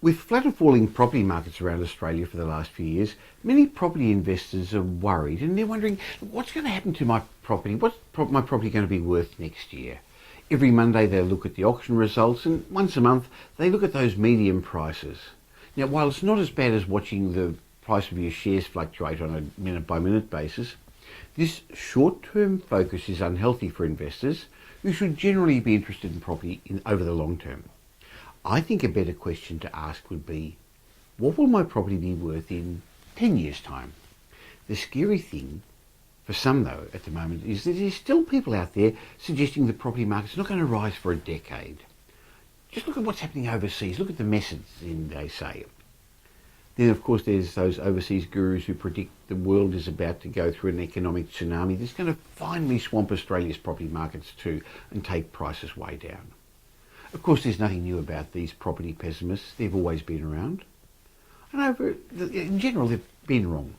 With flat or falling property markets around Australia for the last few years, many property investors are worried and they're wondering what's going to happen to my property? What's my property going to be worth next year? Every Monday they look at the auction results and once a month they look at those median prices. Now, while it's not as bad as watching the price of your shares fluctuate on a minute by minute basis, this short-term focus is unhealthy for investors who should generally be interested in property over the long term. I think a better question to ask would be, what will my property be worth in 10 years' time? The scary thing for some, though, at the moment is that there's still people out there suggesting the property market's not going to rise for a decade. Just look at what's happening overseas. Look at the messes, they say. Then, of course, there's those overseas gurus who predict the world is about to go through an economic tsunami that's going to finally swamp Australia's property markets too and take prices way down. Of course, there's nothing new about these property pessimists. They've always been around. And in general, they've been wrong.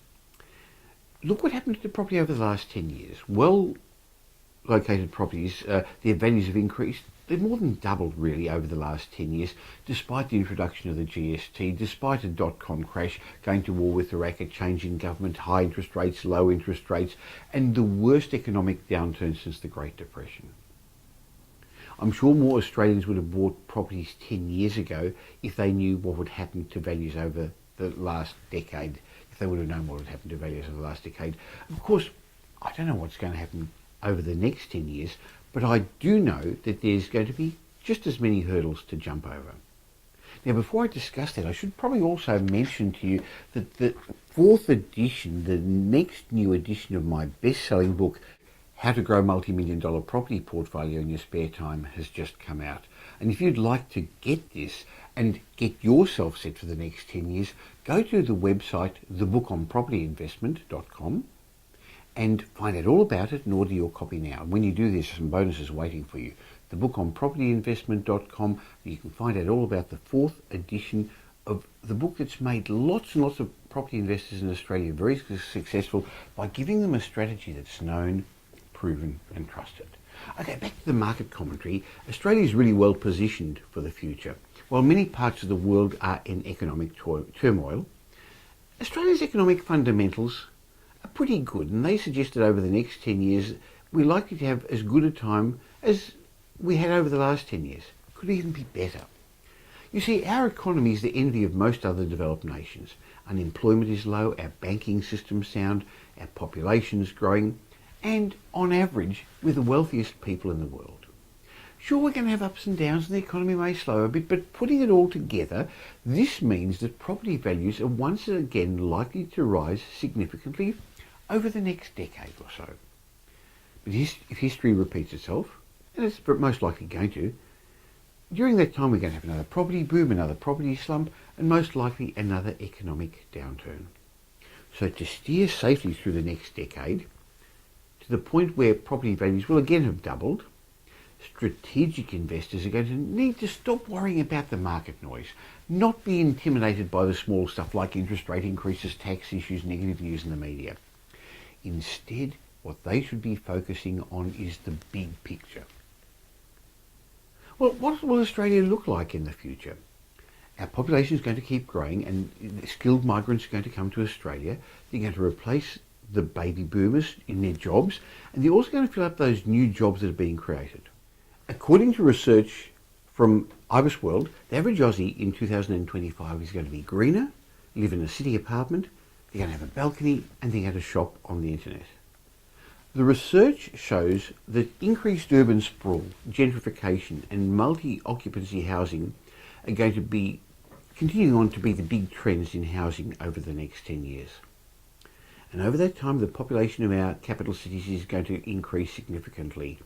Look what happened to the property over the last 10 years. Well-located properties, their values have increased. They've more than doubled, really, over the last 10 years, despite the introduction of the GST, despite a dot-com crash, going to war with Iraq, a change in government, high interest rates, low interest rates, and the worst economic downturn since the Great Depression. I'm sure more Australians would have bought properties 10 years ago if they knew what would happen to values over the last decade, if they would have known what would happen to values over the last decade. Of course, I don't know what's going to happen over the next 10 years, but I do know that there's going to be just as many hurdles to jump over. Now, before I discuss that, I should probably also mention to you that the fourth edition, the next new edition of my best-selling book, How to Grow Multi-Million-Dollar Property Portfolio in Your Spare Time, has just come out. And if you'd like to get this and get yourself set for the next 10 years, go to the website thebookonpropertyinvestment.com and find out all about it and order your copy now. And when you do, there's some bonuses waiting for you. Thebookonpropertyinvestment.com, you can find out all about the fourth edition of the book that's made lots and lots of property investors in Australia very successful by giving them a strategy that's known, proven and trusted. Okay, back to the market commentary. Australia is really well positioned for the future. While many parts of the world are in economic turmoil, Australia's economic fundamentals are pretty good, and they suggest that over the next 10 years we're likely to have as good a time as we had over the last 10 years. Could even be better. You see, our economy is the envy of most other developed nations. Unemployment is low, our banking system's sound, our population's growing, and on average, we're the wealthiest people in the world. Sure, we're going to have ups and downs and the economy may slow a bit, but putting it all together, this means that property values are once again likely to rise significantly over the next decade or so. But if history repeats itself, and it's most likely going to, during that time we're going to have another property boom, another property slump, and most likely another economic downturn. So to steer safely through the next decade, to the point where property values will again have doubled, strategic investors are going to need to stop worrying about the market noise, not be intimidated by the small stuff like interest rate increases, tax issues, negative news in the media. Instead, what they should be focusing on is the big picture. Well, what will Australia look like in the future? Our population is going to keep growing and skilled migrants are going to come to Australia. They're going to replace the baby boomers in their jobs, and they're also going to fill up those new jobs that are being created. According to research from Ibis World, the average Aussie in 2025 is going to be greener, live in a city apartment, they're going to have a balcony, and they're going to shop on the internet. The research shows that increased urban sprawl, gentrification, and multi-occupancy housing are going to be continuing on to be the big trends in housing over the next 10 years. And over that time, the population of our capital cities is going to increase significantly.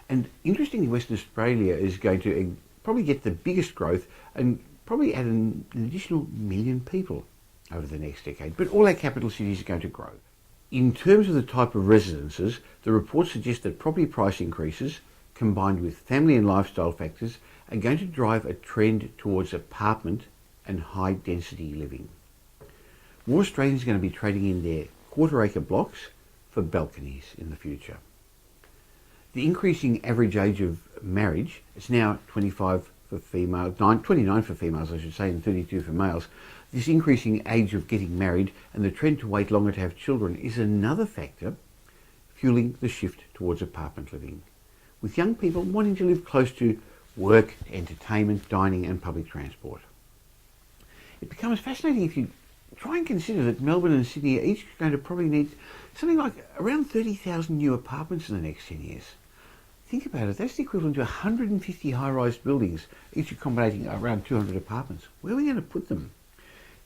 And interestingly, Western Australia is going to probably get the biggest growth and probably add an additional 1 million people over the next decade. But all our capital cities are going to grow. In terms of the type of residences, the report suggests that property price increases, combined with family and lifestyle factors, are going to drive a trend towards apartment and high density living. More Australians are going to be trading in their quarter-acre blocks for balconies in the future. The increasing average age of marriage is now 25 for females, 29 for females I should say, and 32 for males. This increasing age of getting married and the trend to wait longer to have children is another factor fueling the shift towards apartment living, with young people wanting to live close to work, entertainment, dining and public transport. It becomes fascinating if you try and consider that Melbourne and Sydney are each going to probably need something like around 30,000 new apartments in the next 10 years. Think about it, that's the equivalent to 150 high-rise buildings, each accommodating around 200 apartments. Where are we going to put them?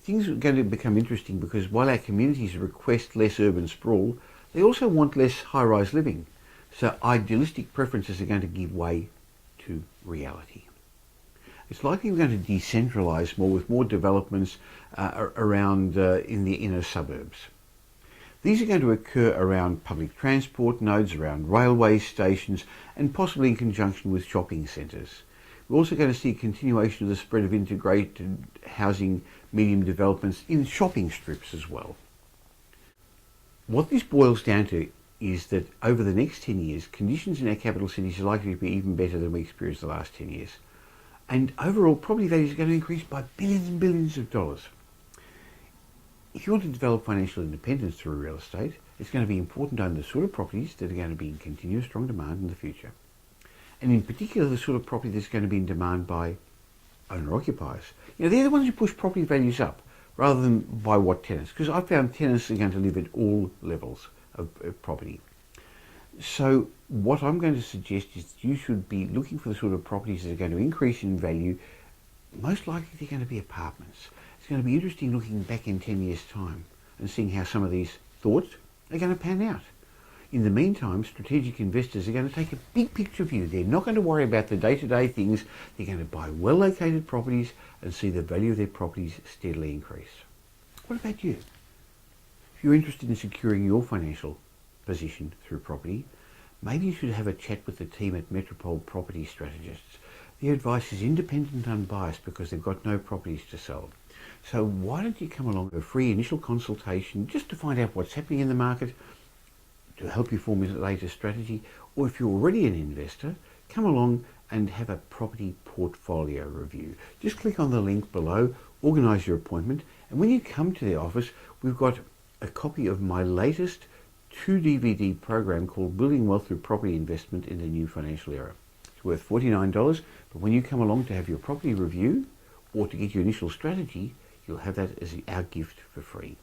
Things are going to become interesting because while our communities request less urban sprawl, they also want less high-rise living. So idealistic preferences are going to give way to reality. It's likely we're going to decentralise more with more developments around in the inner suburbs. These are going to occur around public transport nodes, around railway stations and possibly in conjunction with shopping centres. We're also going to see a continuation of the spread of integrated housing medium developments in shopping strips as well. What this boils down to is that over the next 10 years, conditions in our capital cities are likely to be even better than we experienced the last 10 years. And overall, property values are going to increase by billions and billions of dollars. If you want to develop financial independence through real estate, it's going to be important to own the sort of properties that are going to be in continuous strong demand in the future. And in particular, the sort of property that's going to be in demand by owner-occupiers. You know, they're the ones who push property values up rather than by what tenants, because I've found tenants are going to live at all levels of property. So what I'm going to suggest is you should be looking for the sort of properties that are going to increase in value. Most likely they're going to be apartments. It's going to be interesting looking back in 10 years' time and seeing how some of these thoughts are going to pan out. In the meantime, strategic investors are going to take a big picture view. They're not going to worry about the day-to-day things. They're going to buy well-located properties and see the value of their properties steadily increase. What about you? If you're interested in securing your financial position through property, maybe you should have a chat with the team at Metropole Property Strategists. Their advice is independent and unbiased because they've got no properties to sell. So why don't you come along to a free initial consultation just to find out what's happening in the market, to help you formulate a strategy, or if you're already an investor, come along and have a property portfolio review. Just click on the link below, organise your appointment, and when you come to the office, we've got a copy of my latest 2-DVD program called Building Wealth Through Property Investment in the New Financial Era. It's worth $49, but when you come along to have your property review or to get your initial strategy, you'll have that as our gift for free.